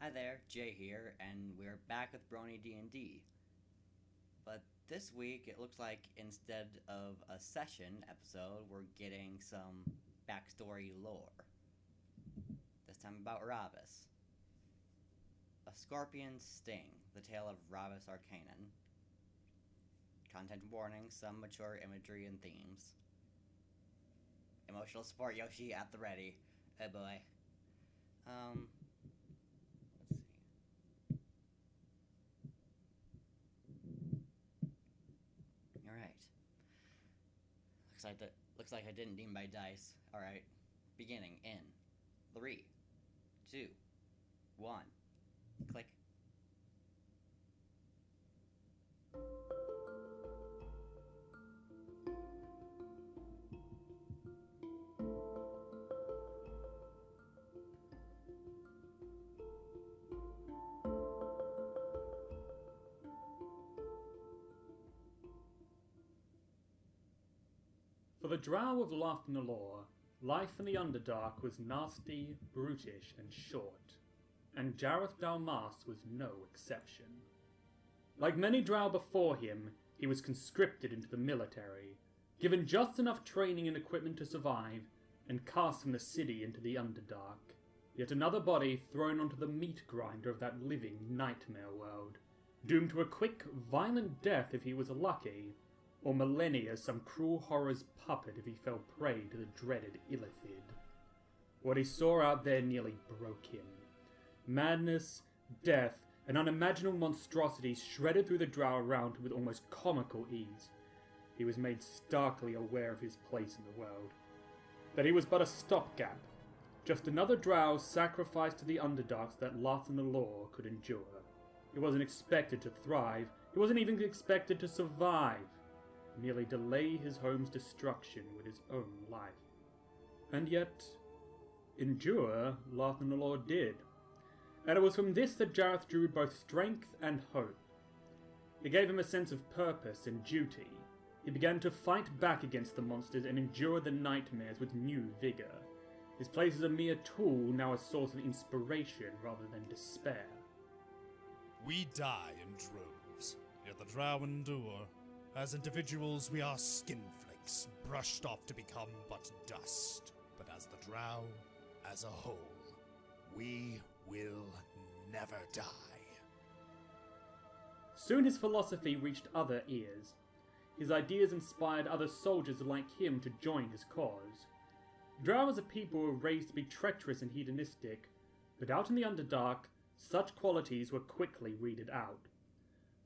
Hi there, Jay here, and we're back with Brony D&D. But this week, it looks like instead of a session episode, we're getting some backstory lore. This time about Ravvas. A scorpion's sting, the tale of Ravvas Arkanen. Content warning, some mature imagery and themes. Emotional support Yoshi at the ready. Oh boy. Let's see. Alright. Looks like I didn't need my dice. Alright. Beginning in 3, 2, 1. Click. For the drow of Lathnalor, life in the Underdark was nasty, brutish, and short, and Jareth Dalmas was no exception. Like many drow before him, he was conscripted into the military, given just enough training and equipment to survive, and cast from the city into the Underdark, yet another body thrown onto the meat grinder of that living nightmare world, doomed to a quick, violent death if he was lucky, or millennia as some cruel horror's puppet if he fell prey to the dreaded Illithid. What he saw out there nearly broke him. Madness, death, and unimaginable monstrosities shredded through the drow around him with almost comical ease. He was made starkly aware of his place in the world. That he was but a stopgap, just another drow sacrificed to the Underdarks that Lathnalor could endure. He wasn't expected to thrive, he wasn't even expected to survive. Merely delay his home's destruction with his own life. And yet, endure Lathnalor did. And it was from this that Jareth drew both strength and hope. It gave him a sense of purpose and duty. He began to fight back against the monsters and endure the nightmares with new vigour. His place as a mere tool, now a source of inspiration rather than despair. We die in droves, yet the drow endure. As individuals, we are skinflakes, brushed off to become but dust. But as the drow, as a whole, we will never die. Soon his philosophy reached other ears. His ideas inspired other soldiers like him to join his cause. Drow as a people were raised to be treacherous and hedonistic, but out in the Underdark, such qualities were quickly weeded out.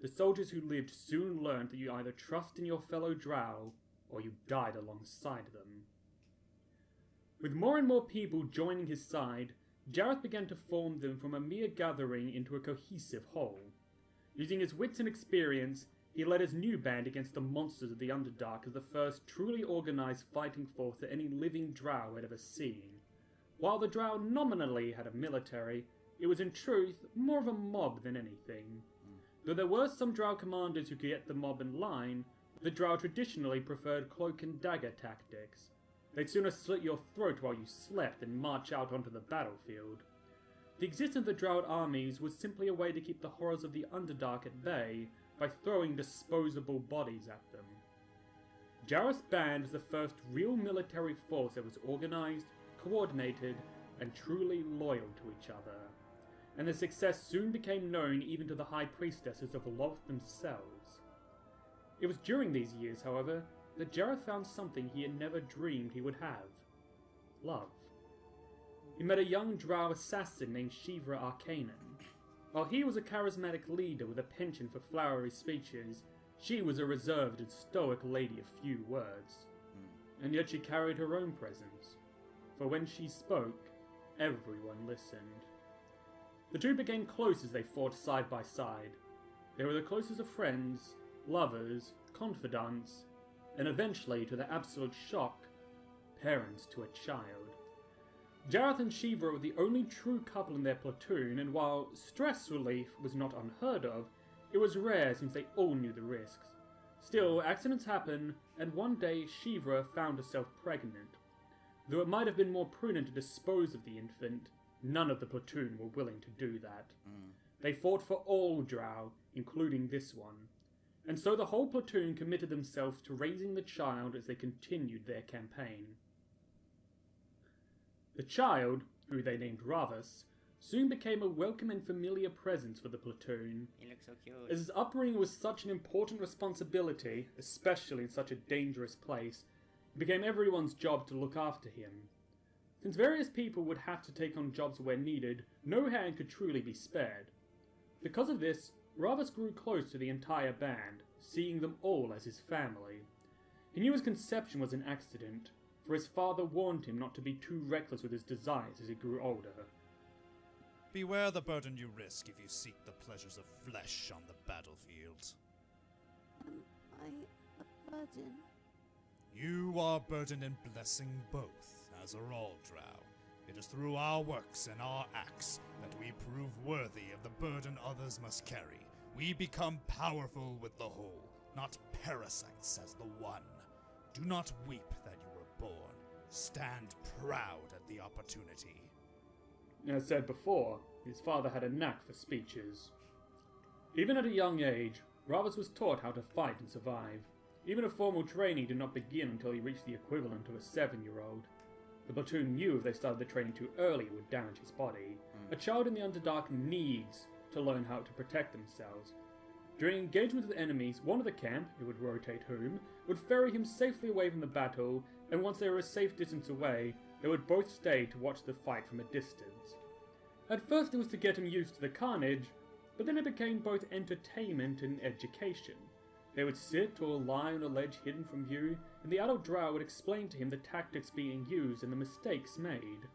The soldiers who lived soon learned that you either trust in your fellow drow, or you died alongside them. With more and more people joining his side, Jareth began to form them from a mere gathering into a cohesive whole. Using his wits and experience, he led his new band against the monsters of the Underdark as the first truly organised fighting force that any living drow had ever seen. While the drow nominally had a military, it was in truth more of a mob than anything. Though there were some drow commanders who could get the mob in line, the drow traditionally preferred cloak and dagger tactics. They'd sooner slit your throat while you slept than march out onto the battlefield. The existence of the drow armies was simply a way to keep the horrors of the Underdark at bay by throwing disposable bodies at them. Jareth's band was the first real military force that was organised, coordinated, and truly loyal to each other. And the success soon became known even to the high priestesses of Lolth themselves. It was during these years, however, that Jareth found something he had never dreamed he would have. Love. He met a young drow assassin named Shivra Arkanen. While he was a charismatic leader with a penchant for flowery speeches, she was a reserved and stoic lady of few words. And yet she carried her own presence, for when she spoke, everyone listened. The two became close as they fought side by side. They were the closest of friends, lovers, confidants, and eventually, to their absolute shock, parents to a child. Jareth and Shivra were the only true couple in their platoon, and while stress relief was not unheard of, it was rare since they all knew the risks. Still, accidents happen, and one day Shivra found herself pregnant. Though it might have been more prudent to dispose of the infant, none of the platoon were willing to do that. Mm. They fought for all drow, including this one, and so the whole platoon committed themselves to raising the child as they continued their campaign. The child, who they named Ravvas, soon became a welcome and familiar presence for the platoon. He looks so cute. As his upbringing was such an important responsibility, especially in such a dangerous place, it became everyone's job to look after him. Since various people would have to take on jobs where needed, no hand could truly be spared. Because of this, Ravvas grew close to the entire band, seeing them all as his family. He knew his conception was an accident, for his father warned him not to be too reckless with his desires as he grew older. Beware the burden you risk if you seek the pleasures of flesh on the battlefield. Am I a burden? You are burdened in blessing both, as are all drow. It is through our works and our acts that we prove worthy of the burden others must carry. We become powerful with the whole, not parasites as the one. Do not weep that you were born. Stand proud at the opportunity. As said before, his father had a knack for speeches. Even at a young age, Ravvas was taught how to fight and survive. Even a formal training did not begin until he reached the equivalent of a 7-year-old. The platoon knew if they started the training too early it would damage his body. A child in the Underdark needs to learn how to protect themselves. During engagement with enemies, one of the camp, who would rotate whom, would ferry him safely away from the battle, and once they were a safe distance away, they would both stay to watch the fight from a distance. At first it was to get him used to the carnage, but then it became both entertainment and education. They would sit or lie on a ledge hidden from view, and the adult drow would explain to him the tactics being used and the mistakes made.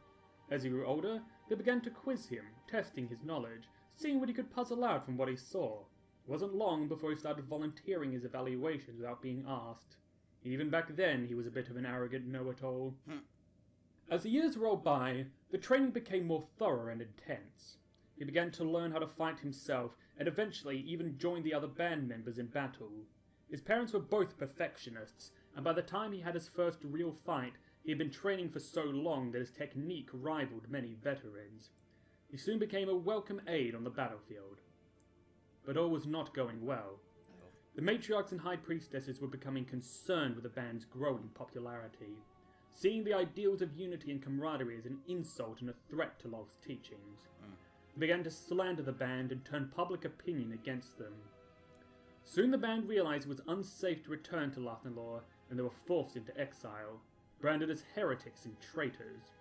As he grew older, they began to quiz him, testing his knowledge, seeing what he could puzzle out from what he saw. It wasn't long before he started volunteering his evaluations without being asked. Even back then, he was a bit of an arrogant know-it-all. As the years rolled by, the training became more thorough and intense. He began to learn how to fight himself, and eventually even joined the other band members in battle. His parents were both perfectionists, and by the time he had his first real fight, he had been training for so long that his technique rivaled many veterans. He soon became a welcome aid on the battlefield. But all was not going well. The matriarchs and high priestesses were becoming concerned with the band's growing popularity, seeing the ideals of unity and camaraderie as an insult and a threat to Lolth's teachings. They began to slander the band and turn public opinion against them. Soon the band realized it was unsafe to return to Lathnalor, and they were forced into exile, branded as heretics and traitors.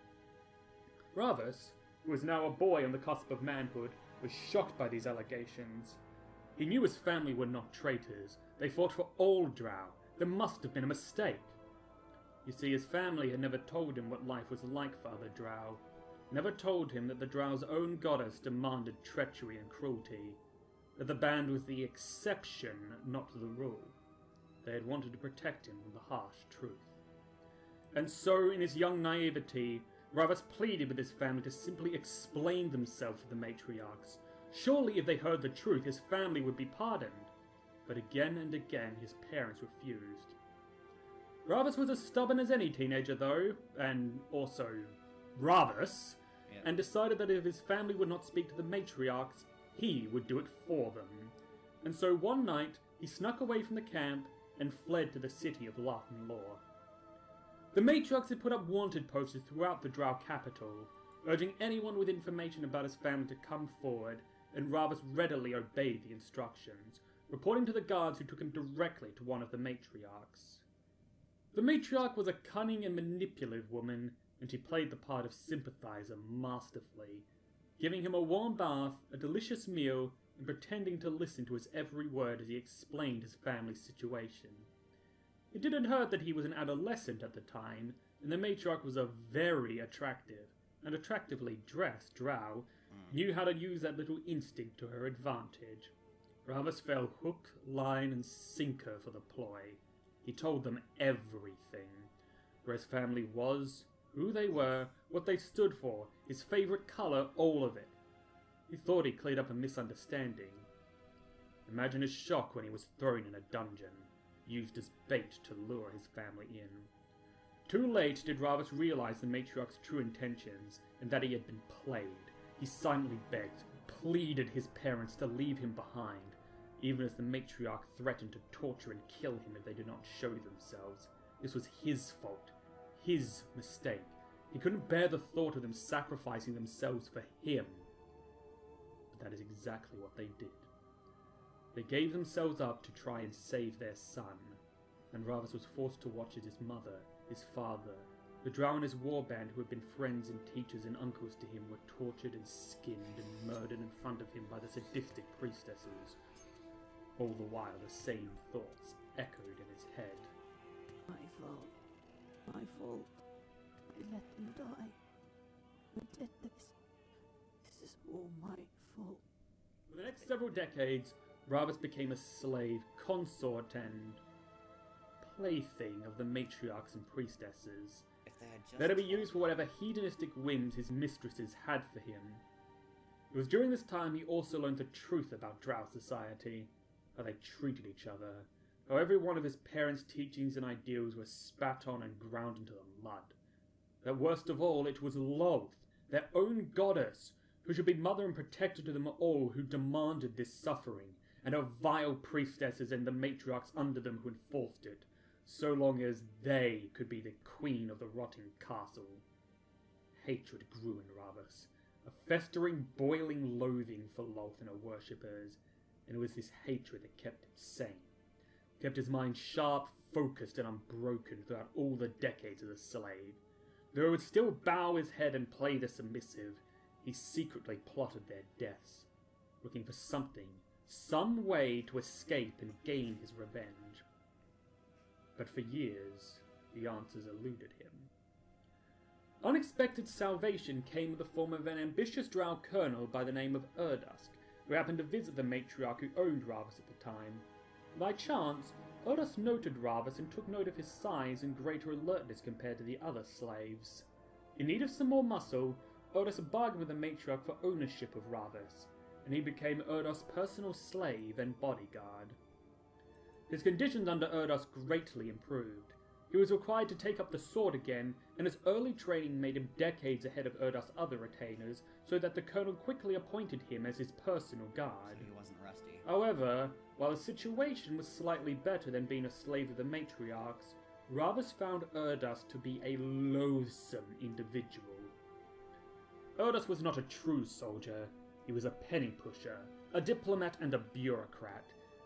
Ravvas, who was now a boy on the cusp of manhood, was shocked by these allegations. He knew his family were not traitors. They fought for all drow. There must have been a mistake. You see, his family had never told him what life was like for other drow. Never told him that the drow's own goddess demanded treachery and cruelty. That the band was the exception, not the rule. They had wanted to protect him from the harsh truth. And so, in his young naivety, Ravvas pleaded with his family to simply explain themselves to the matriarchs. Surely if they heard the truth, his family would be pardoned. But again and again his parents refused. Ravvas was as stubborn as any teenager though, and also Ravvas, and decided that if his family would not speak to the matriarchs, he would do it for them. And so one night he snuck away from the camp and fled to the city of Lathnalor. The matriarchs had put up wanted posters throughout the drow capital, urging anyone with information about his family to come forward, and Ravvas readily obeyed the instructions, reporting to the guards who took him directly to one of the matriarchs. The matriarch was a cunning and manipulative woman, and she played the part of sympathizer masterfully, giving him a warm bath, a delicious meal, and pretending to listen to his every word as he explained his family's situation. It didn't hurt that he was an adolescent at the time, and the matriarch was a very attractive and attractively dressed drow, knew how to use that little instinct to her advantage. Ravvas fell hook, line, and sinker for the ploy. He told them everything. Where his family was, who they were, what they stood for, his favourite colour, all of it. He thought he cleared up a misunderstanding. Imagine his shock when he was thrown in a dungeon, used as bait to lure his family in. Too late did Ravvas realise the matriarch's true intentions, and that he had been played. He silently begged, pleaded his parents to leave him behind, even as the matriarch threatened to torture and kill him if they did not show themselves. This was his fault, his mistake. He couldn't bear the thought of them sacrificing themselves for him. But that is exactly what they did. They gave themselves up to try and save their son, and Ravvas was forced to watch as his mother, his father, the drow and his warband who had been friends and teachers and uncles to him were tortured and skinned and murdered in front of him by the sadistic priestesses. All the while the same thoughts echoed in his head. My fault. My fault. I let them die. I did this. This is all my fault. For the next several decades, Ravvas became a slave, consort, and plaything of the matriarchs and priestesses. If they had just There to be used for whatever hedonistic whims his mistresses had for him. It was during this time he also learned the truth about drow society, how they treated each other, how every one of his parents' teachings and ideals were spat on and ground into the mud. That worst of all, it was Loth, their own goddess, who should be mother and protector to them all, who demanded this suffering, and her vile priestesses and the matriarchs under them who enforced it, so long as they could be the queen of the rotting castle. Hatred grew in Ravvas, a festering, boiling loathing for Loth and her worshippers, and it was this hatred that kept him sane, kept his mind sharp, focused, and unbroken throughout all the decades as a slave. Though he would still bow his head and play the submissive, he secretly plotted their deaths, looking for something, some way to escape and gain his revenge. But for years, the answers eluded him. Unexpected salvation came in the form of an ambitious drow colonel by the name of Urdusk, who happened to visit the matriarch who owned Ravvas at the time. By chance, Urdusk noted Ravvas and took note of his size and greater alertness compared to the other slaves. In need of some more muscle, Urdusk bargained with the matriarch for ownership of Ravvas, and he became Urdusk's personal slave and bodyguard. His conditions under Urdusk greatly improved. He was required to take up the sword again, and his early training made him decades ahead of Urdusk's other retainers, so that the colonel quickly appointed him as his personal guard. So he wasn't rusty. However, while his situation was slightly better than being a slave of the matriarchs, Ravvas found Urdusk to be a loathsome individual. Urdusk was not a true soldier. He was a penny pusher, a diplomat and a bureaucrat.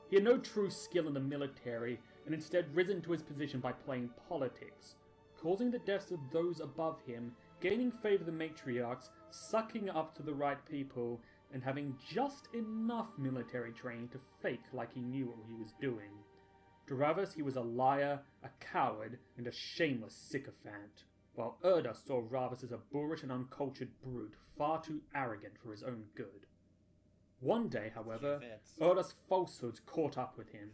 He had no true skill in the military, and instead risen to his position by playing politics, causing the deaths of those above him, gaining favour of the matriarchs, sucking up to the right people, and having just enough military training to fake like he knew what he was doing. To Ravvas he was a liar, a coward, and a shameless sycophant, while Urdusk saw Ravvas as a boorish and uncultured brute, far too arrogant for his own good. One day, however, Urdusk's falsehoods caught up with him.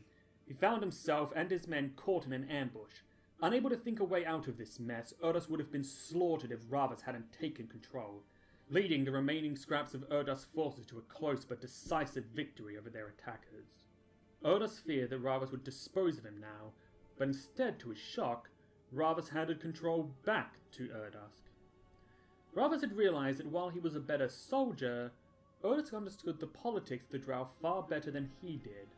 He found himself and his men caught in an ambush. Unable to think a way out of this mess, Urdusk would have been slaughtered if Ravvas hadn't taken control, leading the remaining scraps of Urdusk's forces to a close but decisive victory over their attackers. Urdusk feared that Ravvas would dispose of him now, but instead, to his shock, Ravvas handed control back to Urdusk. Ravvas had realized that while he was a better soldier, Urdusk understood the politics of the drow far better than he did,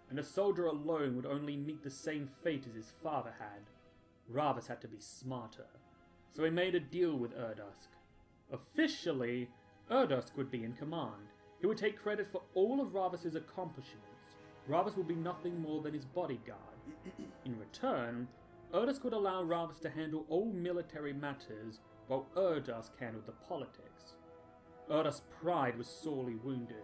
and a soldier alone would only meet the same fate as his father had. Ravvas had to be smarter, so he made a deal with Urdusk. Officially, Urdusk would be in command. He would take credit for all of Ravvas' accomplishments. Ravvas would be nothing more than his bodyguard. In return, Urdusk would allow Ravvas to handle all military matters, while Urdusk handled the politics. Urdusk's pride was sorely wounded,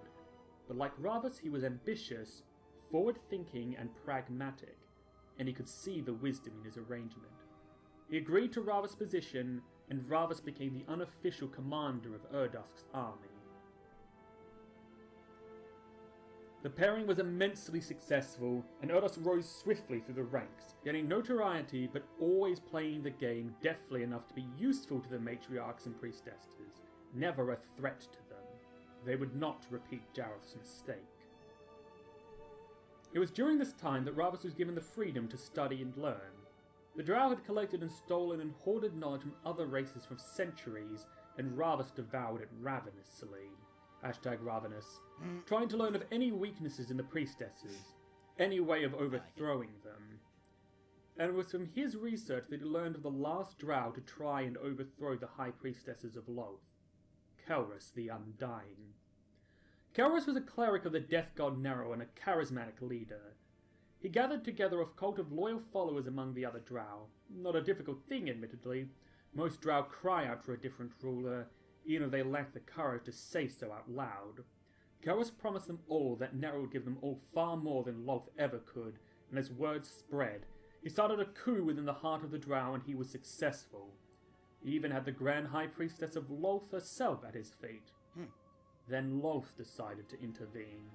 but like Ravvas he was ambitious, forward-thinking and pragmatic, and he could see the wisdom in his arrangement. He agreed to Ravvas' position, and Ravvas became the unofficial commander of Urdusk's army. The pairing was immensely successful, and Urdusk rose swiftly through the ranks, gaining notoriety but always playing the game deftly enough to be useful to the matriarchs and priestesses, never a threat to them. They would not repeat Jareth's mistake. It was during this time that Ravvas was given the freedom to study and learn. The drow had collected and stolen and hoarded knowledge from other races for centuries, and Ravvas devoured it ravenously. #ravenous. Trying to learn of any weaknesses in the priestesses, any way of overthrowing them. And it was from his research that he learned of the last drow to try and overthrow the high priestesses of Loth, Kelrus the Undying. Kelrus was a cleric of the death god Nero and a charismatic leader. He gathered together a cult of loyal followers among the other drow. Not a difficult thing, admittedly. Most drow cry out for a different ruler, even if they lack the courage to say so out loud. Kelrus promised them all that Nero would give them all far more than Loth ever could, and as word spread, he started a coup within the heart of the drow, and he was successful. He even had the Grand High Priestess of Loth herself at his feet. Then Loth decided to intervene.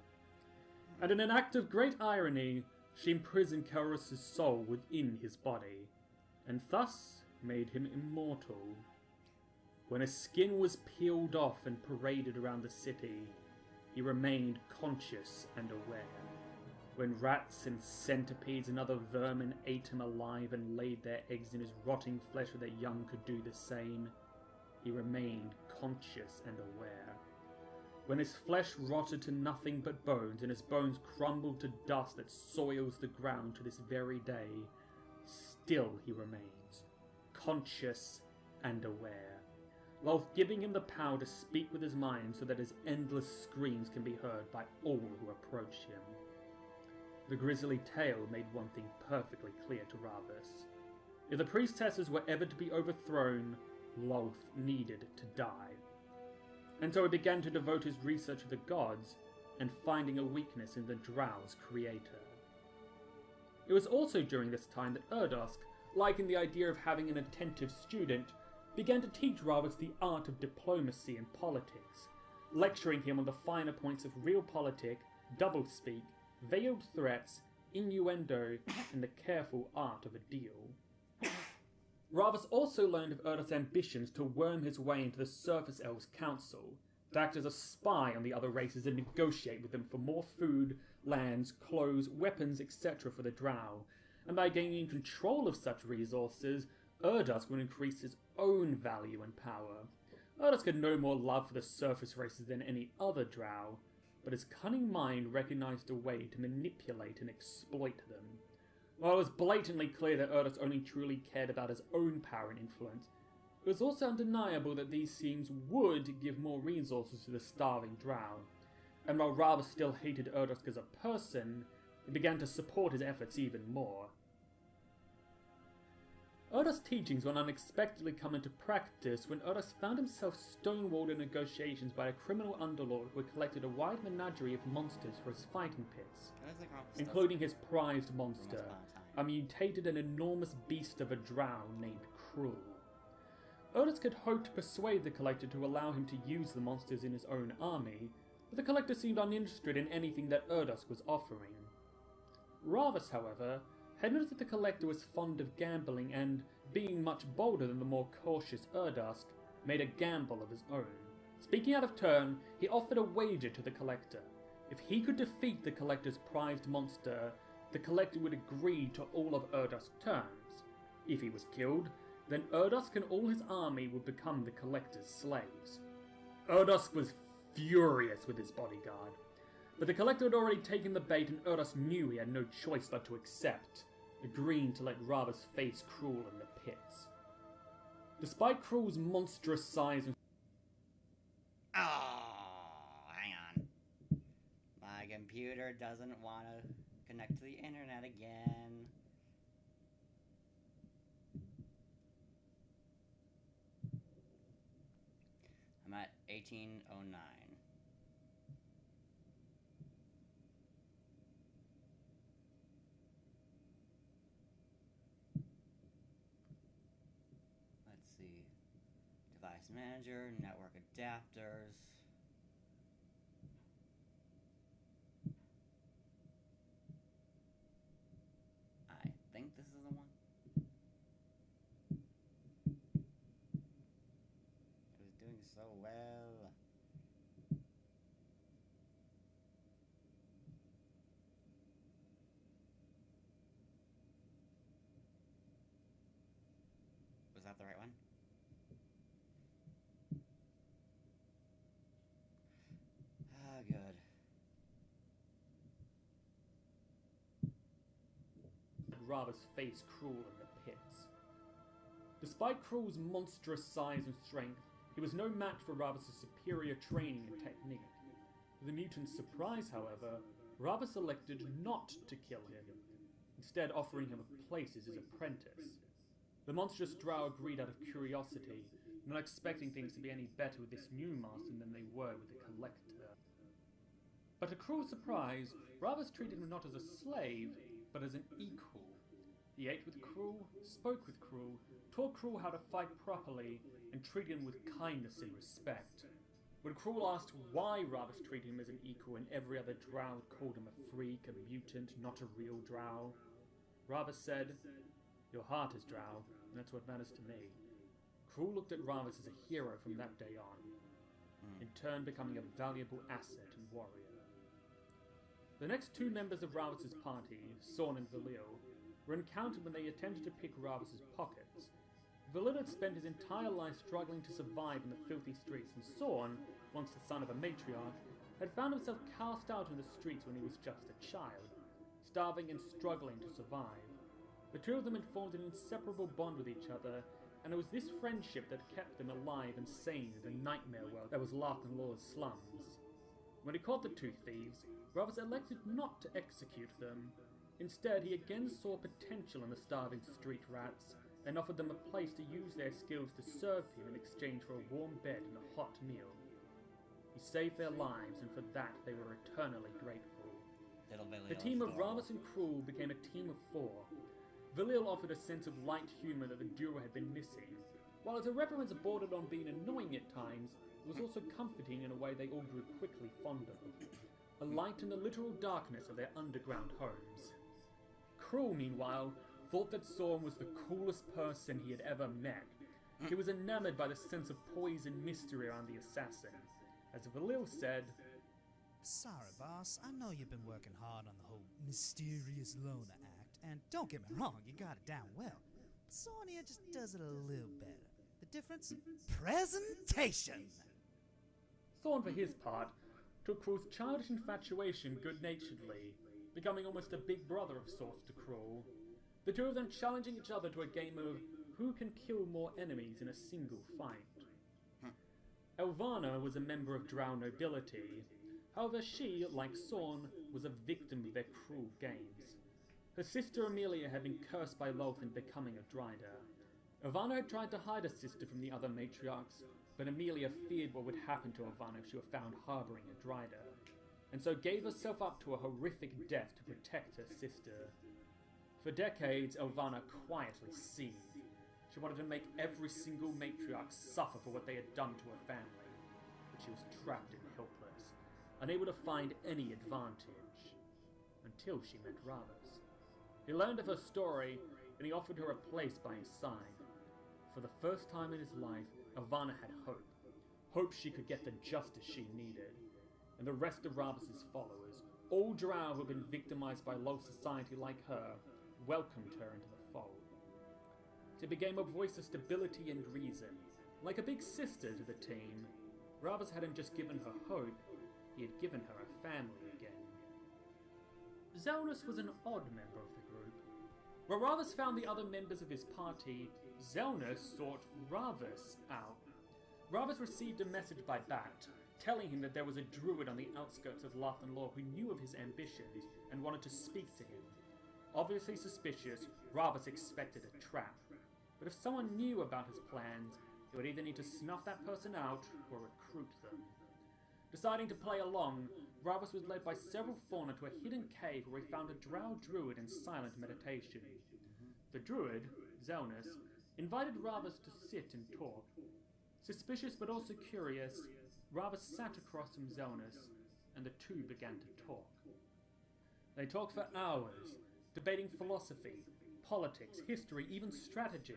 And in an act of great irony, she imprisoned Kelrus' soul within his body, and thus made him immortal. When his skin was peeled off and paraded around the city, he remained conscious and aware. When rats and centipedes and other vermin ate him alive and laid their eggs in his rotting flesh so that young could do the same, he remained conscious and aware. When his flesh rotted to nothing but bones, and his bones crumbled to dust that soils the ground to this very day, still he remains, conscious and aware, whilst giving him the power to speak with his mind so that his endless screams can be heard by all who approach him. The grisly tale made one thing perfectly clear to Ravvas. If the priestesses were ever to be overthrown, Loth needed to die. And so he began to devote his research to the gods and finding a weakness in the drow's creator. It was also during this time that Erdosk, liking the idea of having an attentive student, began to teach Ravvas the art of diplomacy and politics, lecturing him on the finer points of realpolitik, doublespeak, veiled threats, innuendo, and the careful art of a deal. Ravvas also learned of Erdost's ambitions to worm his way into the Surface Elves Council, to act as a spy on the other races and negotiate with them for more food, lands, clothes, weapons, etc. for the drow, and by gaining control of such resources, Erdost would increase his own value and power. Erdost had no more love for the surface races than any other drow, but his cunning mind recognized a way to manipulate and exploit them. While it was blatantly clear that Erdost only truly cared about his own power and influence, it was also undeniable that these schemes would give more resources to the starving drow, and while Ravvas still hated Erdost as a person, he began to support his efforts even more. Erdost's teachings would unexpectedly come into practice when Erdost found himself stonewalled in negotiations by a criminal underlord who had collected a wide menagerie of monsters for his fighting pits, including his prized monster, a mutated and enormous beast of a drow named Cruel. Erdost had hoped to persuade the collector to allow him to use the monsters in his own army, but the collector seemed uninterested in anything that Erdost was offering. Ravvas, however, had noticed that the collector was fond of gambling and, being much bolder than the more cautious Erdost, made a gamble of his own. Speaking out of turn, he offered a wager to the collector. If he could defeat the collector's prized monster, the collector would agree to all of Erdost's terms. If he was killed, then Erdost and all his army would become the collector's slaves. Erdost was furious with his bodyguard, but the collector had already taken the bait and Erdost knew he had no choice but to accept, agreeing to let Ravvas face Cruel in the pits. Despite Cruel's monstrous size and... Oh, hang on. My computer doesn't want to connect to the internet again. I'm at 1809. Let's see. Device manager, network adapters. I think this is the one. It was doing so well. Was that the right one? Ravvas face Cruel in the pits. Despite Cruel's monstrous size and strength, he was no match for Ravvas' superior training and technique. To the mutant's surprise, however, Ravvas elected not to kill him, instead offering him a place as his apprentice. The monstrous drow agreed out of curiosity, not expecting things to be any better with this new master than they were with the Collector. But to Cruel's surprise, Ravvas treated him not as a slave, but as an equal. He ate with Cruel, spoke with Cruel, taught Cruel how to fight properly, and treated him with kindness and respect. When Cruel asked why Ravvas treated him as an equal and every other drow called him a freak, a mutant, not a real drow, Ravvas said, "Your heart is drow, and that's what matters to me." Cruel looked at Ravvas as a hero from that day on, in turn becoming a valuable asset and warrior. The next two members of Ravvas' party, Sorn and Valil, were encountered when they attempted to pick Ravvas' pockets. Valil had spent his entire life struggling to survive in the filthy streets, and Sorn, once the son of a matriarch, had found himself cast out in the streets when he was just a child, starving and struggling to survive. The two of them had formed an inseparable bond with each other, and it was this friendship that kept them alive and sane in the nightmare world that was Larkenlaw's slums. When he caught the two thieves, Ravvas elected not to execute them. Instead, he again saw potential in the starving street rats, and offered them a place to use their skills to serve him in exchange for a warm bed and a hot meal. He saved their lives, and for that they were eternally grateful. The team of Ravvas and Cruel became a team of four. Valil offered a sense of light humour that the duo had been missing. While his irreverence bordered on being annoying at times, it was also comforting in a way they all grew quickly fond of. A light in the literal darkness of their underground homes. Cruel, meanwhile, thought that Sorn was the coolest person he had ever met. He was enamored by the sense of poise and mystery around the assassin. As Valil said, "Sorry, boss, I know you've been working hard on the whole mysterious loner act, and don't get me wrong, you got it down well. But Sorn here just does it a little better. The difference? Presentation!" Sorn, for his part, took Cruel's childish infatuation good-naturedly, becoming almost a big brother of sorts to Cruel. The two of them challenging each other to a game of who can kill more enemies in a single fight. Elvana was a member of drow nobility. However, she, like Sorn, was a victim of their cruel games. Her sister Amelia had been cursed by Lothan becoming a Dryder. Elvana had tried to hide her sister from the other matriarchs, but Amelia feared what would happen to Elvana if she were found harboring a Dryder, and so gave herself up to a horrific death to protect her sister. For decades, Elvana quietly seethed. She wanted to make every single matriarch suffer for what they had done to her family, but she was trapped and helpless, unable to find any advantage, until she met Ravvas. He learned of her story, and he offered her a place by his side. For the first time in his life, Elvana had hope. Hope she could get the justice she needed. And the rest of Ravvas' followers, all drow who had been victimized by low society like her, welcomed her into the fold. She became a voice of stability and reason. Like a big sister to the team, Ravvas hadn't just given her hope, he had given her a family again. Zelnus was an odd member of the group. Where Ravvas found the other members of his party, Zelnus sought Ravvas out. Ravvas received a message by Bat, telling him that there was a druid on the outskirts of Larkenlaw who knew of his ambitions and wanted to speak to him. Obviously suspicious, Ravvas expected a trap. But if someone knew about his plans, he would either need to snuff that person out or recruit them. Deciding to play along, Ravvas was led by several fauna to a hidden cave where he found a drow druid in silent meditation. The druid, Zelnus, invited Ravvas to sit and talk. Suspicious but also curious, Ravvas sat across from Zelnus, and the two began to talk. They talked for hours, debating philosophy, politics, history, even strategy.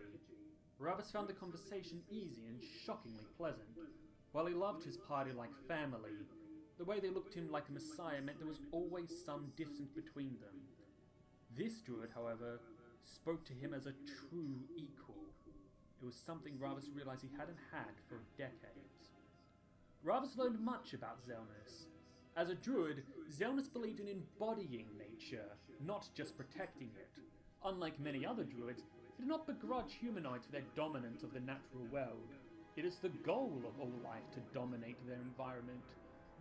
Ravvas found the conversation easy and shockingly pleasant. While he loved his party like family, the way they looked to him like a messiah meant there was always some distance between them. This druid, however, spoke to him as a true equal. It was something Ravvas realized he hadn't had for decades. Ravvas learned much about Zelnus. As a druid, Zelnus believed in embodying nature, not just protecting it. Unlike many other druids, he did not begrudge humanoids for their dominance of the natural world. It is the goal of all life to dominate their environment.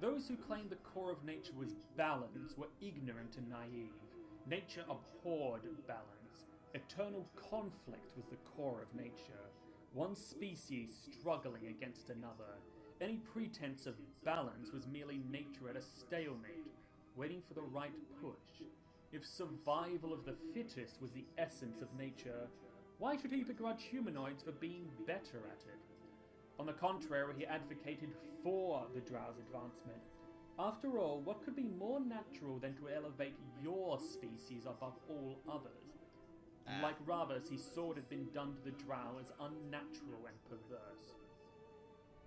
Those who claimed the core of nature was balance were ignorant and naive. Nature abhorred balance. Eternal conflict was the core of nature. One species struggling against another. Any pretense of balance was merely nature at a stalemate, waiting for the right push. If survival of the fittest was the essence of nature, why should he begrudge humanoids for being better at it? On the contrary, he advocated for the Drow's advancement. After all, what could be more natural than to elevate your species above all others? Like Ravvas, he saw what had been done to the Drow as unnatural and perverse.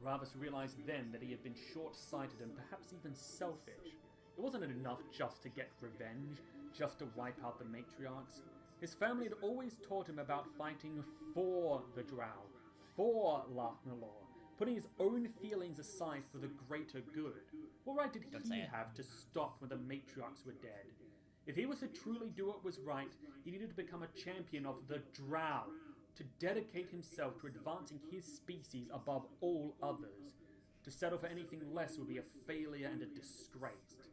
Ravvas realized then that he had been short-sighted and perhaps even selfish. It wasn't enough just to get revenge, just to wipe out the matriarchs. His family had always taught him about fighting for the Drow, for Larknalor, putting his own feelings aside for the greater good. What right did he have to stop when the matriarchs were dead? If he was to truly do what was right, he needed to become a champion of the Drow, to dedicate himself to advancing his species above all others. To settle for anything less would be a failure and a disgrace.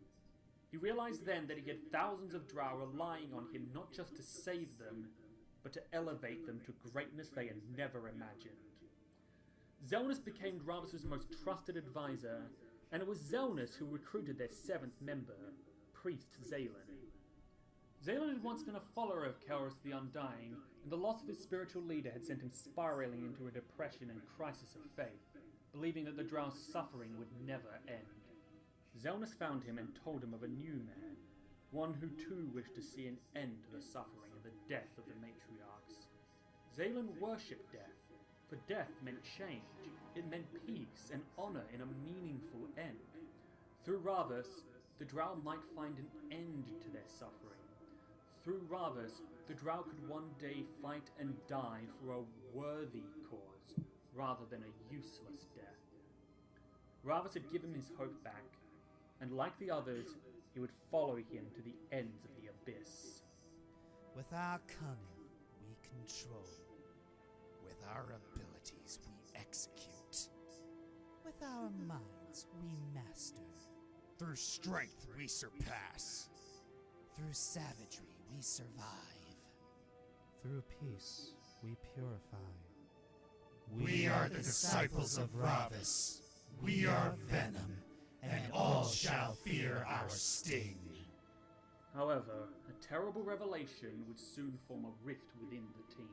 He realized then that he had thousands of Drow relying on him not just to save them, but to elevate them to greatness they had never imagined. Zelnus became Ravvas' most trusted advisor, and it was Zelnus who recruited their 7th member, Priest Zaylin. Zaylin had once been a follower of Kelrus the Undying, and the loss of his spiritual leader had sent him spiraling into a depression and crisis of faith, believing that the Drow's suffering would never end. Zelnus found him and told him of a new man, one who too wished to see an end to the suffering and the death of the matriarchs. Zaylin worshipped death, for death meant change. It meant peace and honor in a meaningful end. Through Ravvas, the Drow might find an end to their suffering. Through Ravvas, the Drow could one day fight and die for a worthy cause, rather than a useless death. Ravvas had given his hope back, and like the others, he would follow him to the ends of the abyss. With our cunning, we control. With our abilities, we execute. With our minds, we master. Through strength, we surpass. Through savagery, we survive. Through peace, we purify. We are the disciples of Ravvas. We are venom, and all shall fear our sting. However, a terrible revelation would soon form a rift within the team.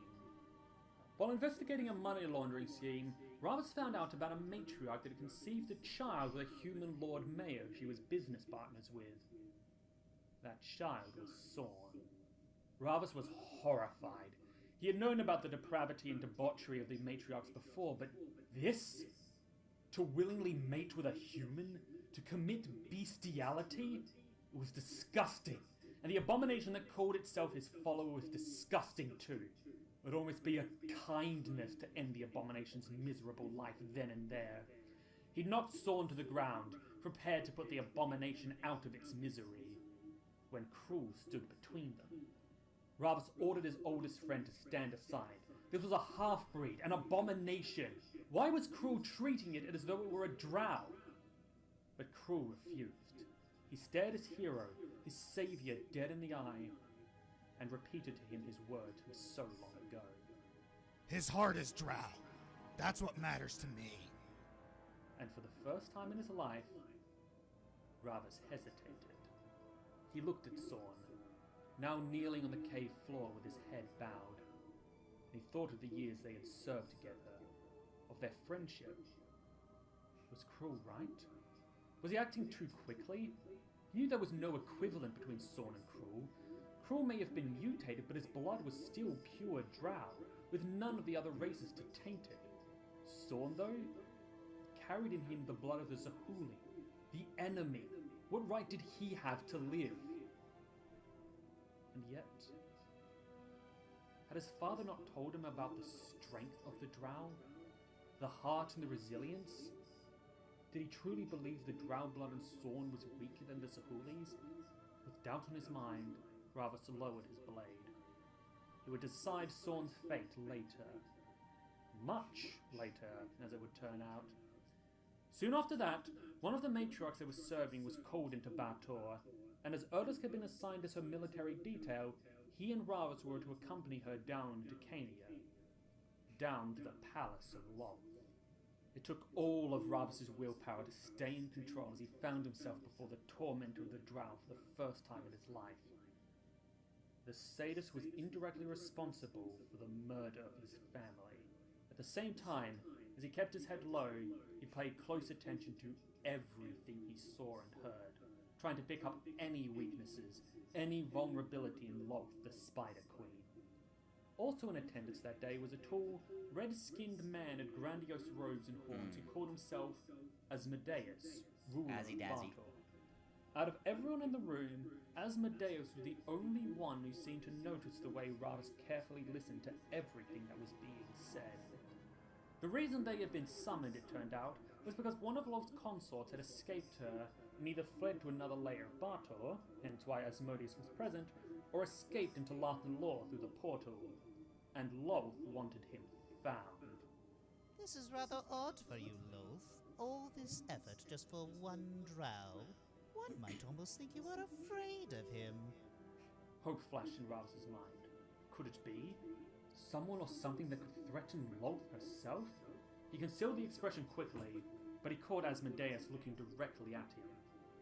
While investigating a money laundering scheme, Ravvas found out about a matriarch that had conceived a child with a human Lord Mayor she was business partners with. That child was Sorn. Ravvas was horrified. He had known about the depravity and debauchery of the matriarchs before, but this? To willingly mate with a human? To commit bestiality? It was disgusting, and the abomination that called itself his follower was disgusting too. It would almost be a kindness to end the abomination's miserable life then and there. He knocked Sorn to the ground, prepared to put the abomination out of its misery, when Cruel stood between them. Ravvas ordered his oldest friend to stand aside. This was a half-breed, an abomination. Why was Cruel treating it as though it were a drow? But Cruel refused. He stared his hero, his savior, dead in the eye, and repeated to him his words from so long ago. His heart is drow. That's what matters to me. And for the first time in his life, Ravvas hesitated. He looked at Sorn, now kneeling on the cave floor with his head bowed. He thought of the years they had served together, of their friendship. Was Cruel right? Was he acting too quickly? He knew there was no equivalent between Sorn and Cruel. Cruel may have been mutated, but his blood was still pure drow, with none of the other races to taint it. Sorn, though, carried in him the blood of the Zahuli, the enemy. What right did he have to live? And yet, had his father not told him about the strength of the drow? The heart and the resilience? Did he truly believe the drow blood in Sorn was weaker than the Zahuli's? With doubt in his mind, Ravvas lowered his blade. He would decide Sorn's fate later. Much later, as it would turn out. Soon after that, one of the matriarchs they were serving was called into Bator, and as Erdus had been assigned as her military detail, he and Ravvas were to accompany her down to Cania, down to the Palace of Lolth. It took all of Ravvas' willpower to stay in control as he found himself before the tormentor of the Drow for the first time in his life. The sadist was indirectly responsible for the murder of his family. At the same time, as he kept his head low, he paid close attention to everything he saw and heard, trying to pick up any weaknesses, any vulnerability in Lolth, the Spider Queen. Also in attendance that day was a tall, red-skinned man in grandiose robes and horns who called himself Asmodeus, ruler of Bator. Out of everyone in the room, Asmodeus was the only one who seemed to notice the way Ravvas carefully listened to everything that was being said. The reason they had been summoned, it turned out, was because one of Lolth's consorts had escaped her and either fled to another layer of Bator, hence why Asmodeus was present, or escaped into Lathan Law through the portal, and Lolth wanted him found. This is rather odd for you, Lolth. All this effort just for one drow. One might almost think you were afraid of him. Hope flashed in Ravvas' mind. Could it be? Someone or something that could threaten Lolth herself? He concealed the expression quickly, but he caught Asmodeus looking directly at him,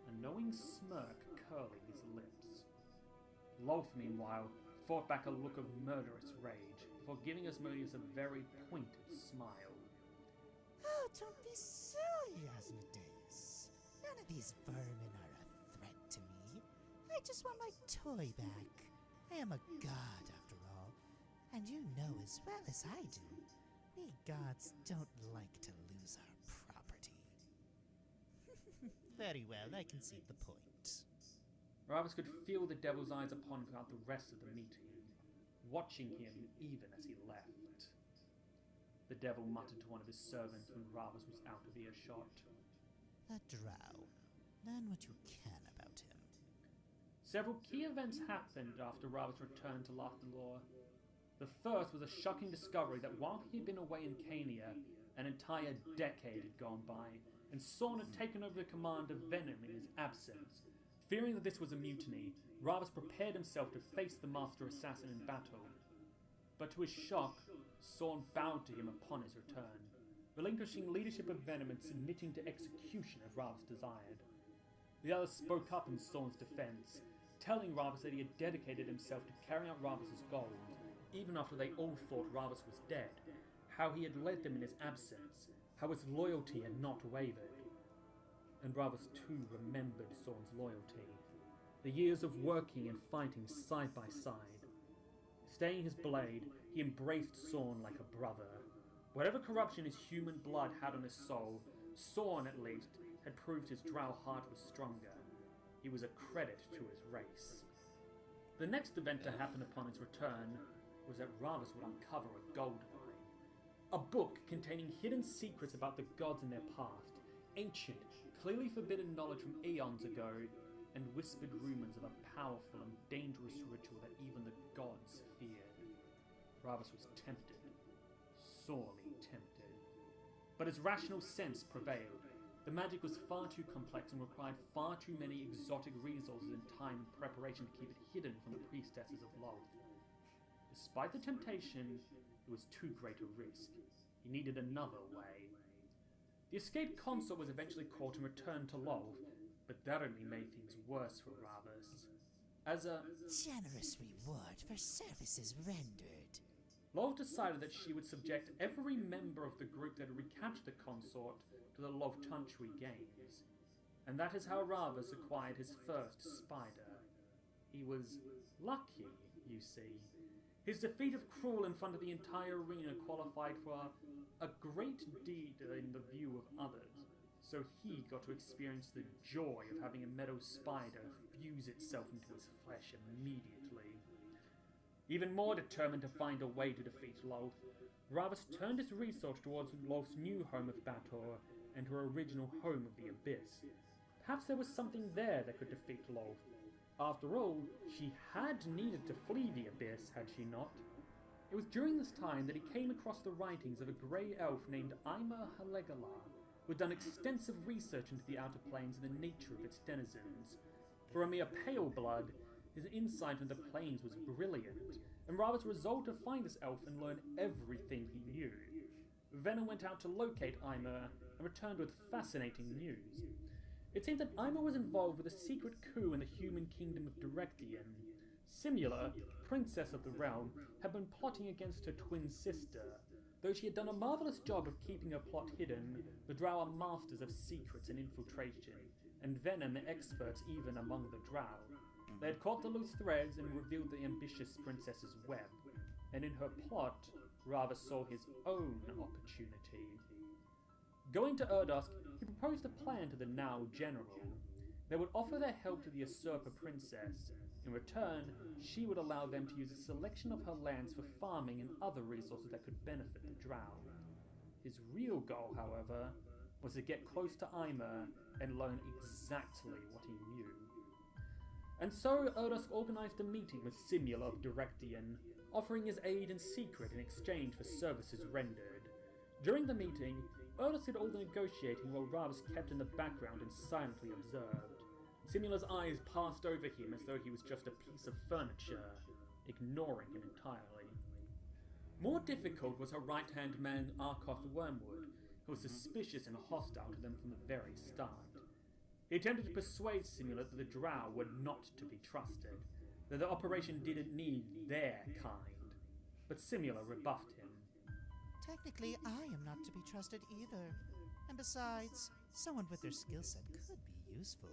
a knowing smirk curling his lips. Lolth, meanwhile, fought back a look of murderous rage, before giving Asmodeus a very pointed smile. Oh, don't be silly, Asmodeus. None of these vermin are a threat to me. I just want my toy back. I am a god, after all, and you know as well as I do, we gods don't like to lose our property. Very well, I concede the point. Ravvas could feel the devil's eyes upon him throughout the rest of the meeting, watching him even as he left. The devil muttered to one of his servants when Ravvas was out of earshot. A drow. Learn what you can about him. Several key events happened after Ravvas returned to Lathan Law. The first was a shocking discovery that while he had been away in Cania, an entire decade had gone by, and Sorn had taken over the command of Venom in his absence. Fearing that this was a mutiny, Ravvas prepared himself to face the Master Assassin in battle. But to his shock, Sorn bowed to him upon his return, relinquishing leadership of Venom and submitting to execution as Ravvas desired. The others spoke up in Sorn's defense, telling Ravvas that he had dedicated himself to carrying out Ravvas' goals, even after they all thought Ravvas was dead, how he had led them in his absence, how his loyalty had not wavered. And Ravvas too remembered Sorn's loyalty, the years of working and fighting side by side. Staying his blade, he embraced Sorn like a brother. Whatever corruption his human blood had on his soul, Sorn at least had proved his drow heart was stronger. He was a credit to his race. The next event to happen upon his return was that Ravvas would uncover a gold mine. A book containing hidden secrets about the gods and their past, ancient, clearly forbidden knowledge from eons ago, and whispered rumors of a powerful and dangerous ritual that even the gods feared. Ravvas was tempted, sorely tempted. But his rational sense prevailed. The magic was far too complex and required far too many exotic resources and time and preparation to keep it hidden from the priestesses of Lolth. Despite the temptation, it was too great a risk. He needed another way. The escaped consort was eventually caught and returned to Lolth, but that only made things worse for Ravvas. As a generous reward for services rendered, Lolth decided that she would subject every member of the group that had recaptured the consort to the Lolth-Tuntry Games. And that is how Ravvas acquired his first spider. He was lucky, you see. His defeat of Cruel in front of the entire arena qualified for a great deed in the view of others, so he got to experience the joy of having a meadow spider fuse itself into his flesh immediately. Even more determined to find a way to defeat Lolth, Ravvas turned his research towards Lolth's new home of Bator and her original home of the Abyss. Perhaps there was something there that could defeat Lolth. After all, she had needed to flee the Abyss, had she not? It was during this time that he came across the writings of a grey elf named Ima Halegala, who had done extensive research into the Outer Planes and the nature of its denizens. For a mere pale blood, his insight into the planes was brilliant, and Ravvas resolved to find this elf and learn everything he knew. Venom went out to locate Ima and returned with fascinating news. It seemed that Ima was involved with a secret coup in the human kingdom of Directian. Simula, princess of the realm, had been plotting against her twin sister. Though she had done a marvellous job of keeping her plot hidden, the Drow are masters of secrets and infiltration, and Venom experts even among the Drow. They had caught the loose threads and revealed the ambitious princess's web, and in her plot, Ravvas saw his own opportunity. Going to Erdusk, he proposed a plan to the now general. They would offer their help to the usurper princess. In return, she would allow them to use a selection of her lands for farming and other resources that could benefit the Drow. His real goal, however, was to get close to Ima and learn exactly what he knew. And so Erdusk organized a meeting with Simula of Directian, offering his aid in secret in exchange for services rendered. During the meeting, Erdusk did all the negotiating while Ravvas kept in the background and silently observed. Simula's eyes passed over him as though he was just a piece of furniture, ignoring him entirely. More difficult was her right-hand man Arkoth Wormwood, who was suspicious and hostile to them from the very start. He attempted to persuade Simula that the Drow were not to be trusted, that the operation didn't need their kind. But Simula rebuffed him. Technically, I am not to be trusted either. And besides, someone with their skill set could be useful.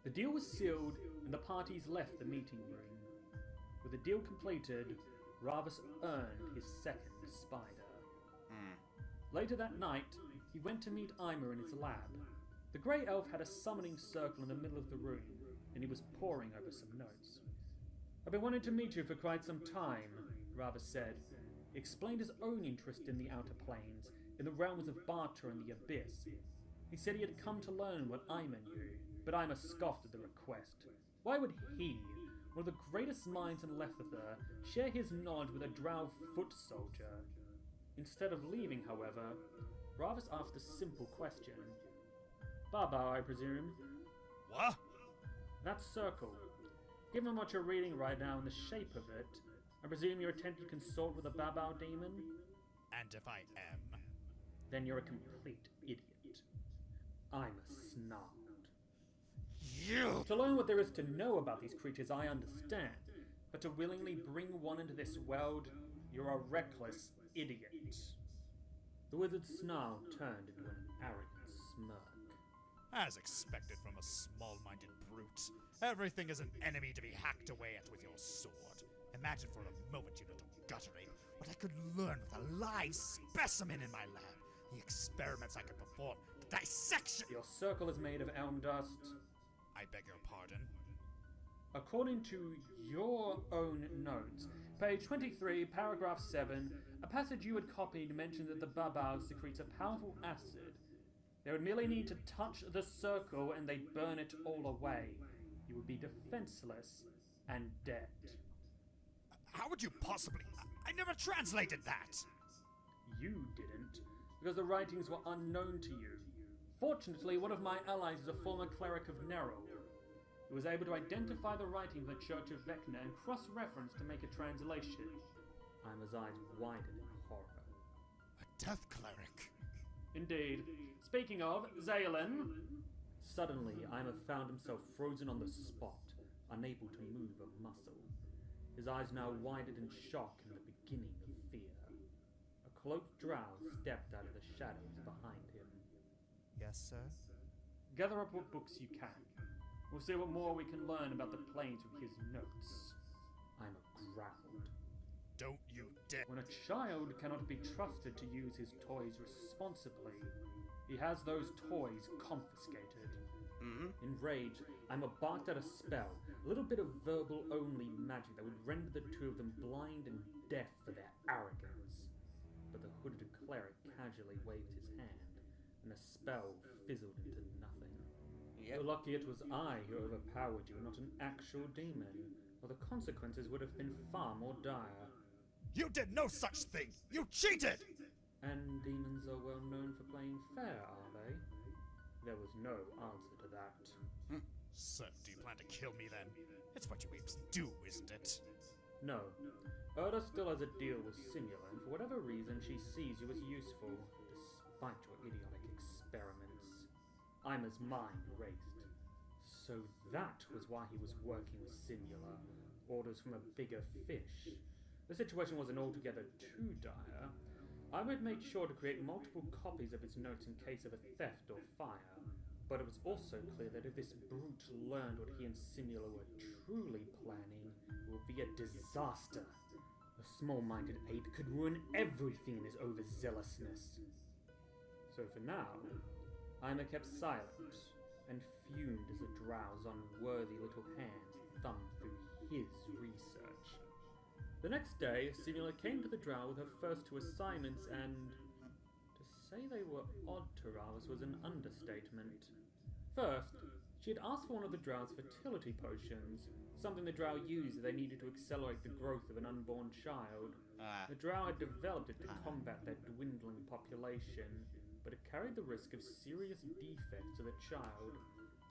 The deal was sealed, and the parties left the meeting room. With the deal completed, Ravvas earned his second spider. Later that night, he went to meet Ima in his lab. The Grey Elf had a summoning circle in the middle of the room, and he was poring over some notes. "I've been wanting to meet you for quite some time," Ravvas said. He explained his own interest in the Outer Planes, in the realms of Barter and the Abyss. He said he had come to learn what Ima knew, but Ima scoffed at the request. Why would he, one of the greatest minds in Lethither, share his knowledge with a Drow foot soldier? Instead of leaving, however, Ravvas asked a simple question. "Baba, I presume?" What? "That circle. Given what you're reading right now and the shape of it, I presume you're attempting to consort with a Babao demon?" And if I am? "Then you're a complete idiot." Ima snarled. You! "To learn what there is to know about these creatures, I understand. But to willingly bring one into this world, you're a reckless idiot." The wizard's snarl turned into an arrogant smirk. As expected from a small-minded brute, everything is an enemy to be hacked away at with your sword. Imagine for a moment, you little gutter ape, what I could learn with a live specimen in my lab. The experiments I could perform, the dissection. "Your circle is made of elm dust." I beg your pardon? According to your own notes, page 23, paragraph 7, a passage you had copied mentioned that the Babao secretes a powerful acid. They would merely need to touch the circle and they'd burn it all away. You would be defenseless and dead. How would you possibly... I never translated that! You didn't, because the writings were unknown to you. Fortunately, one of my allies is a former cleric of Nerul. He was able to identify the writings of the Church of Vecna and cross-reference to make a translation. Ima's eyes widened in horror. A death cleric? Indeed. Speaking of, Zaylin... Suddenly, Ima found himself frozen on the spot, unable to move a muscle. His eyes now widened in shock and the beginning of fear. A cloaked drow stepped out of the shadows behind him. Yes, sir? Gather up what books you can. We'll see what more we can learn about the planes from his notes. Ima growled. Don't you dare... When a child cannot be trusted to use his toys responsibly, he has those toys confiscated. Enraged, Ima barked out a spell, a little bit of verbal-only magic that would render the two of them blind and deaf for their arrogance. But the hooded cleric casually waved his hand, and the spell fizzled into nothing. You're lucky it was I who overpowered you, not an actual demon, or the consequences would have been far more dire. You did no such thing! You cheated! And demons are well known for playing fair, are they? There was no answer to that. So, do you plan to kill me then? It's what you apes do, isn't it? No. Erda still has a deal with Simula, and for whatever reason she sees you as useful, despite your idiotic experiments. Ima's mind raced. So that was why he was working with Simula. Orders from a bigger fish. The situation wasn't altogether too dire. Ima had made sure to create multiple copies of his notes in case of a theft or fire. But it was also clear that if this brute learned what he and Simula were truly planning, it would be a disaster. A small-minded ape could ruin everything in his overzealousness. So for now, Ima kept silent and fumed as the drow's unworthy little hands thumbed through his research. The next day, Simula came to the drow with her first two assignments, and to say they were odd to Ravvas was an understatement. First, she had asked for one of the drow's fertility potions, something the drow used if they needed to accelerate the growth of an unborn child. The drow had developed it to combat their dwindling population, but it carried the risk of serious defects to the child.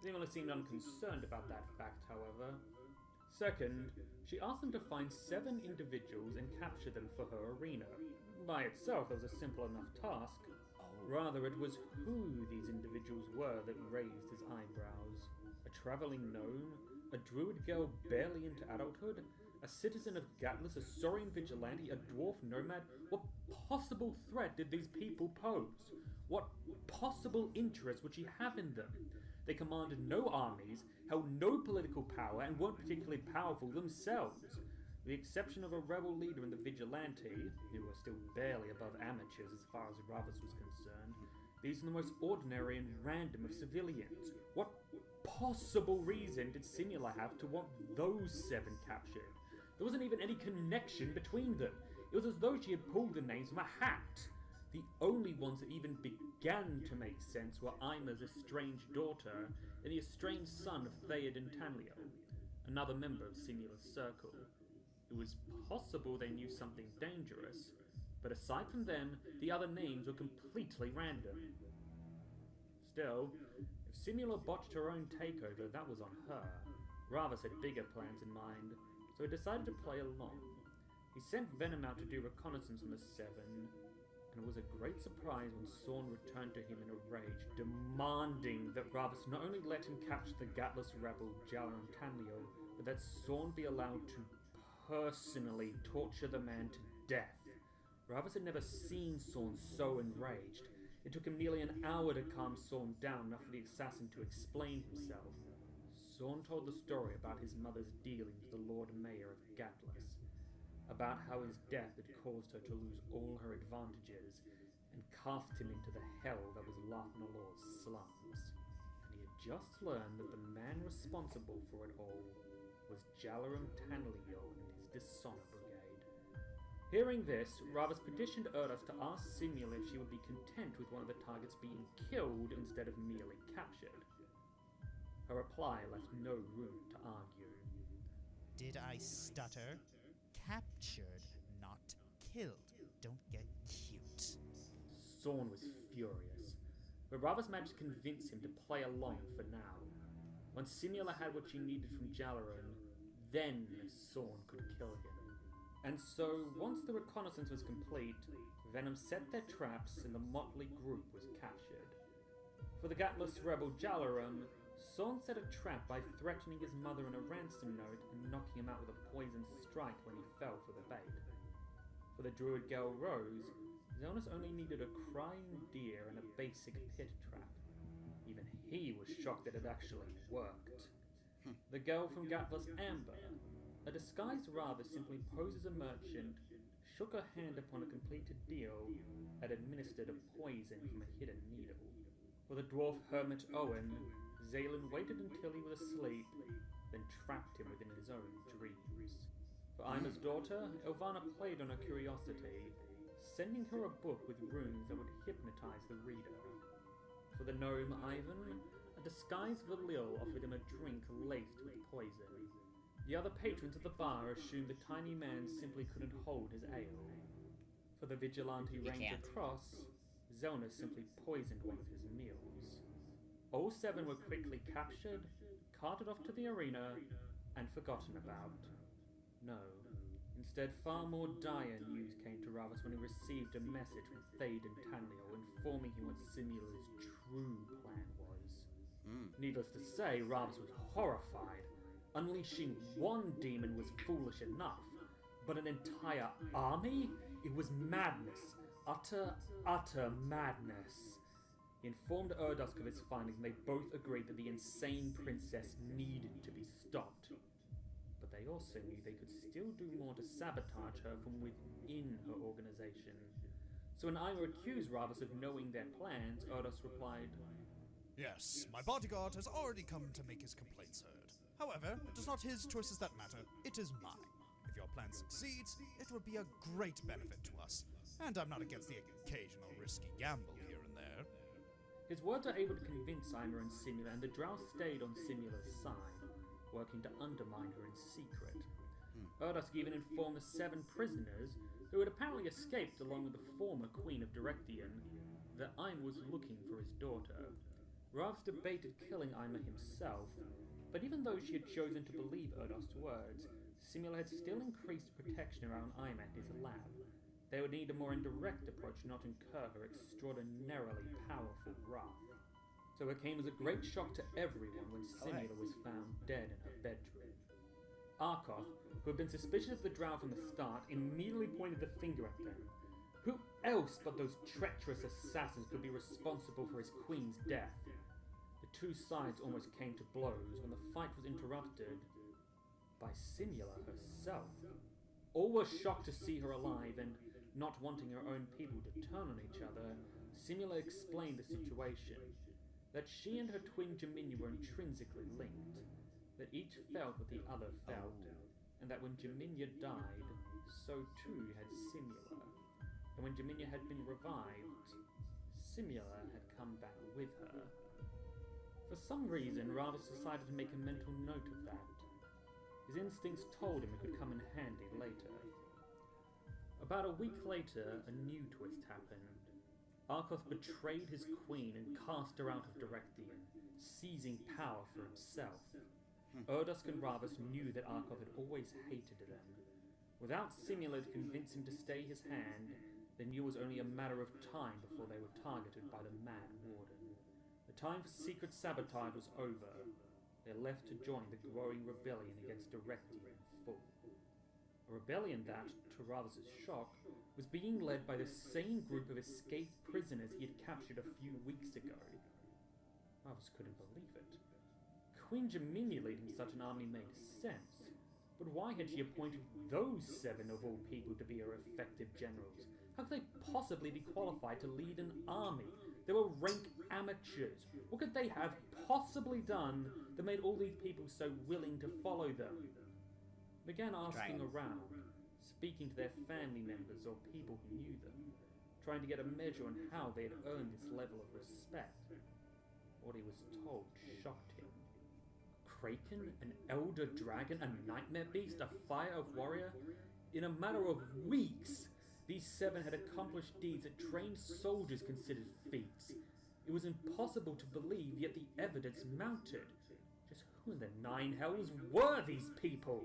Simula seemed unconcerned about that fact, however. Second, she asked them to find 7 individuals and capture them for her arena. By itself, it was a simple enough task. Rather, it was who these individuals were that raised his eyebrows. A traveling gnome? A druid girl barely into adulthood? A citizen of Gatlas? A Saurian vigilante? A dwarf nomad? What possible threat did these people pose? What possible interest would she have in them? They commanded no armies, held no political power, and weren't particularly powerful themselves. With the exception of a rebel leader and the vigilante, who were still barely above amateurs as far as Ravvas was concerned, these are the most ordinary and random of civilians. What possible reason did Simula have to want those 7 captured? There wasn't even any connection between them. It was as though she had pulled the names from a hat. The only ones that even began to make sense were Ima's estranged daughter and the estranged son of Thayed and Tanlio, another member of Simula's circle. It was possible they knew something dangerous, but aside from them, the other names were completely random. Still, if Simula botched her own takeover, that was on her. Ravvas had bigger plans in mind, so he decided to play along. He sent Venom out to do reconnaissance on the 7, and it was a great surprise when Sorn returned to him in a rage, demanding that Ravvas not only let him capture the Gatlas rebel Jala and Tanlio, but that Sorn be allowed to personally torture the man to death. Ravvas had never seen Sorn so enraged. It took him nearly an hour to calm Sorn down enough for the assassin to explain himself. Sorn told the story about his mother's dealings with the Lord Mayor of Gatlas, about how his death had caused her to lose all her advantages and cast him into the hell that was Lathnalor's slums. And he had just learned that the man responsible for it all was Jalaram Tanlio and his Dishonor Brigade. Hearing this, Ravvas petitioned Erdas to ask Simula if she would be content with one of the targets being killed instead of merely captured. Her reply left no room to argue. Did I stutter? Captured, not killed. Don't get cute. Sorn was furious, but Ravvas managed to convince him to play along for now. Once Simula had what she needed from Jalaran, then Sorn could kill him. And so, once the reconnaissance was complete, Venom set their traps and the motley group was captured. For the Gatlas rebel Jalaran, Sorn set a trap by threatening his mother in a ransom note and knocking him out with a poisoned strike when he fell for the bait. For the druid girl Rose, Zelnus only needed a crying deer and a basic pit trap. Even he was shocked that it actually worked. The girl from Gatlas Amber, a disguised Ravvas, simply posed as a merchant, shook her hand upon a completed deal, and administered a poison from a hidden needle. For the dwarf hermit Owen, Zaylen waited until he was asleep, then trapped him within his own dreams. For Ima's daughter, Elvana played on her curiosity, sending her a book with runes that would hypnotize the reader. For the gnome Ivan, a disguised Valil offered him a drink laced with poison. The other patrons of the bar assumed the tiny man simply couldn't hold his ale. For the vigilante You ranger can't. Cross, Zelna simply poisoned one of his meals. All 7 were quickly captured, carted off to the arena, and forgotten about. No. Instead, far more dire news came to Ravvas when he received a message from Thade and Tanliel informing him what Simula's true plan was. Needless to say, Ravvas was horrified. Unleashing one demon was foolish enough, but an entire army? It was madness. Utter madness. He informed Erdusk of his findings, and they both agreed that the insane princess needed to be stopped. But they also knew they could still do more to sabotage her from within her organization. So when Ima accused Ravvas of knowing their plans, Erdusk replied, Yes, my bodyguard has already come to make his complaints heard. However, it is not his choices that matter, it is mine. If your plan succeeds, it will be a great benefit to us, and I'm not against the occasional risky gamble here and there. His words were able to convince Ima and Simula, and the Drow stayed on Simula's side, working to undermine her in secret. Erdusk even informed the 7 prisoners, who had apparently escaped along with the former Queen of Direction, that Ima was looking for his daughter. Ravvas debated killing Ima himself, but even though she had chosen to believe Erdusk's words, Simula had still increased protection around Ima and his lab. They would need a more indirect approach not to incur her extraordinarily powerful wrath. So it came as a great shock to everyone when Simula was found dead in her bedroom. Arkoth, who had been suspicious of the Drow from the start, immediately pointed the finger at them. Who else but those treacherous assassins could be responsible for his queen's death? The 2 sides almost came to blows when the fight was interrupted by Simula herself. All were shocked to see her alive, and not wanting her own people to turn on each other, Simula explained the situation. That she and her twin Jaminia were intrinsically linked, that each felt what the other felt, and that when Jaminia died, so too had Simula. And when Jaminia had been revived, Simula had come back with her. For some reason, Ravvas decided to make a mental note of that. His instincts told him it could come in handy later. About a week later, a new twist happened. Arkoth betrayed his queen and cast her out of Direction, seizing power for himself. Erdusk and Ravvas knew that Arkoth had always hated them. Without Simula to convince him to stay his hand, they knew it was only a matter of time before they were targeted by the Mad Warden. The time for secret sabotage was over. They left to join the growing rebellion against Direction in full. A rebellion that, to Ravvas' shock, was being led by the same group of escaped prisoners he had captured a few weeks ago. Ravvas couldn't believe it. Queen Jaminia leading such an army made sense, but why had she appointed those 7 of all people to be her effective generals? How could they possibly be qualified to lead an army? They were rank amateurs. What could they have possibly done that made all these people so willing to follow them? Began asking around, speaking to their family members or people who knew them, trying to get a measure on how they had earned this level of respect. What he was told shocked him. Kraken, an elder dragon, a nightmare beast, a fire of warrior? In a matter of weeks, these 7 had accomplished deeds that trained soldiers considered feats. It was impossible to believe, yet the evidence mounted. Just who in the 9 hells were these people?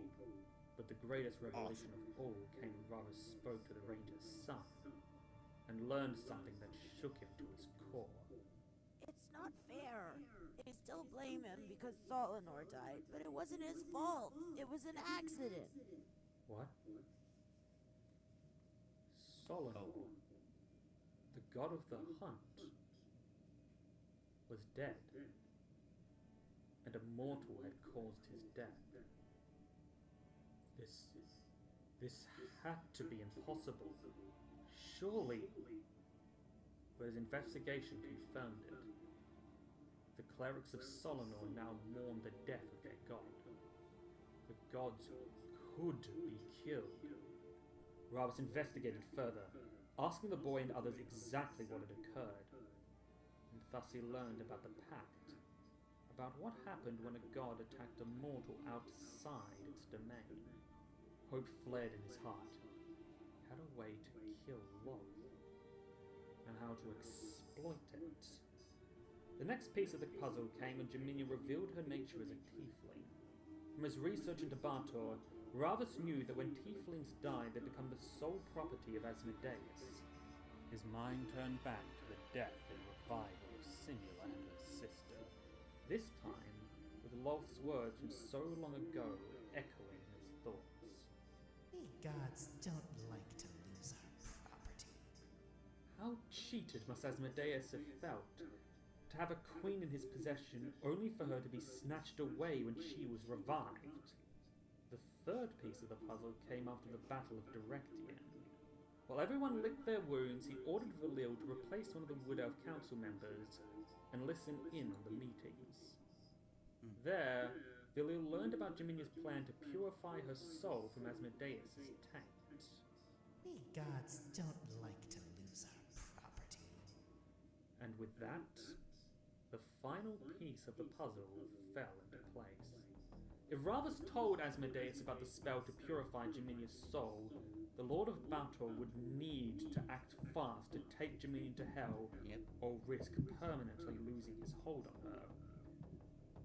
But the greatest revelation of all came when Ravvas spoke to the ranger's son, and learned something that shook him to his core. It's not fair. They still blame him because Solinor died, but it wasn't his fault. It was an accident. What? Solinor, the god of the hunt, was dead, and a mortal had caused his death. This had to be impossible. Surely. But his investigation confirmed it. The clerics of Solinor now mourn the death of their god. The gods could be killed. Ravvas investigated further, asking the boy and others exactly what had occurred. And thus he learned about the pact. A about what happened when a god attacked a mortal outside its domain. Hope flared in his heart. He had a way to kill love, and how to exploit it. The next piece of the puzzle came when Jaminia revealed her nature as a tiefling. From his research into Bartor, Ravvas knew that when tieflings died, they become the sole property of Asmodeus. His mind turned back to the death and revival of Simula and her sister, this time with Lolth's words from so long ago echoing his thoughts. We gods don't like to lose our property. How cheated must Asmodeus have felt, to have a queen in his possession only for her to be snatched away when she was revived. The third piece of the puzzle came after the Battle of Directian. While everyone licked their wounds, he ordered Valil to replace one of the Wood Elf Council members and listen in on the meetings. There, Valil learned about Jaminia's plan to purify her soul from Asmodeus' taint. We gods don't like to lose our property. And with that, the final piece of the puzzle fell into place. If Ravvas told Asmodeus about the spell to purify Jaminia's soul, the Lord of Battle would need to act fast to take Jaminia to hell, or risk permanently losing his hold on her.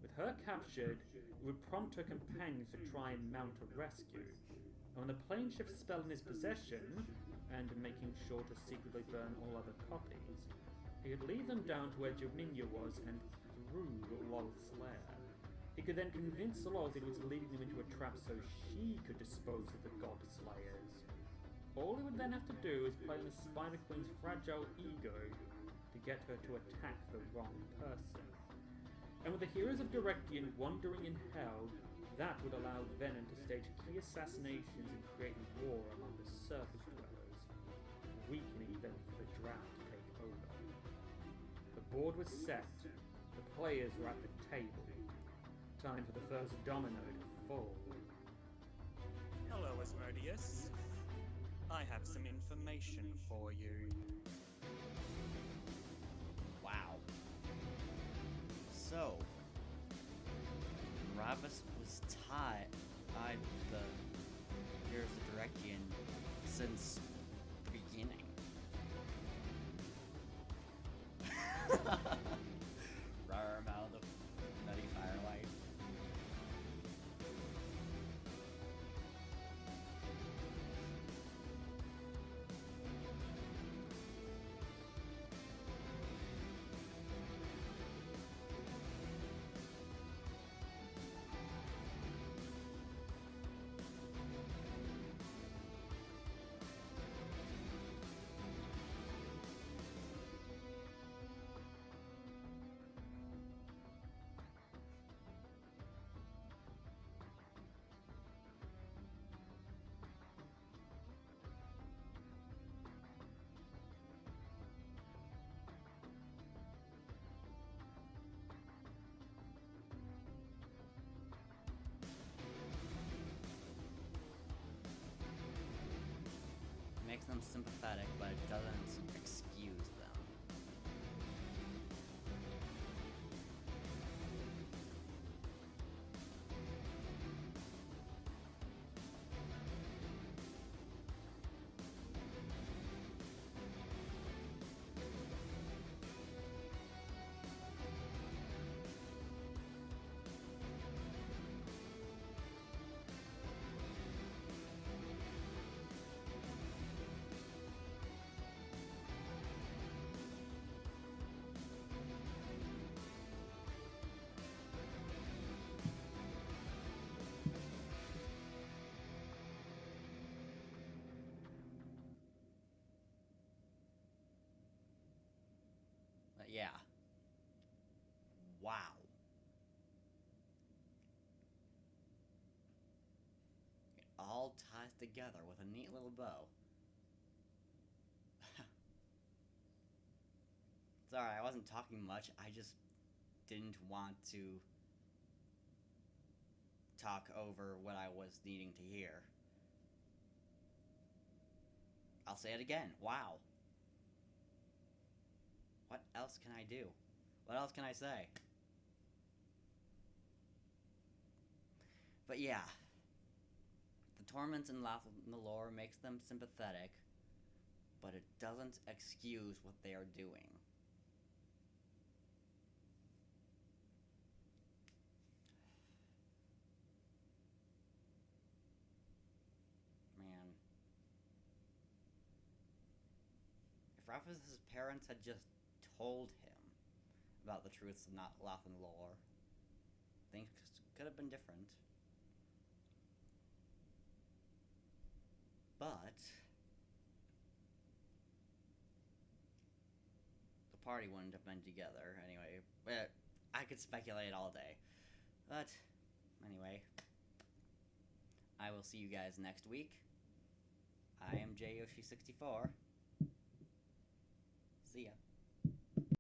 With her captured, it would prompt her companions to try and mount a rescue, and when the plane shift spell in his possession, and making sure to secretly burn all other copies, he could lead them down to where Jaminia was and through Lolth's lair. He could then convince Lolth that he was leading them into a trap so she could dispose of the God Slayers. All he would then have to do is play on the Spider Queen's fragile ego to get her to attack the wrong person. And with the heroes of Directian wandering in hell, that would allow Venom to stage key assassinations and create war among the surface dwellers, weakening them for the Drow to take over. The board was set, the players were at the table. Time for the first domino to fall. Hello, Asmodeus. I have some information for you. Wow. So, Ravvas was tied with the Heroes of Directian since the beginning. Rar out of the nutty firelight. Makes them sympathetic, but it doesn't excuse them. Yeah. Wow. It all ties together with a neat little bow. Sorry, I wasn't talking much. I just didn't want to talk over what I was needing to hear. I'll say it again. Wow. What else can I do? What else can I say? But yeah, the torments in the lore makes them sympathetic, but it doesn't excuse what they are doing. Man. If Ravvas' parents had just told him about the truths of not Lathan lore, things could have been different. But the party wouldn't have been together anyway. But I could speculate all day. But anyway, I will see you guys next week. I am JYoshi64. See ya.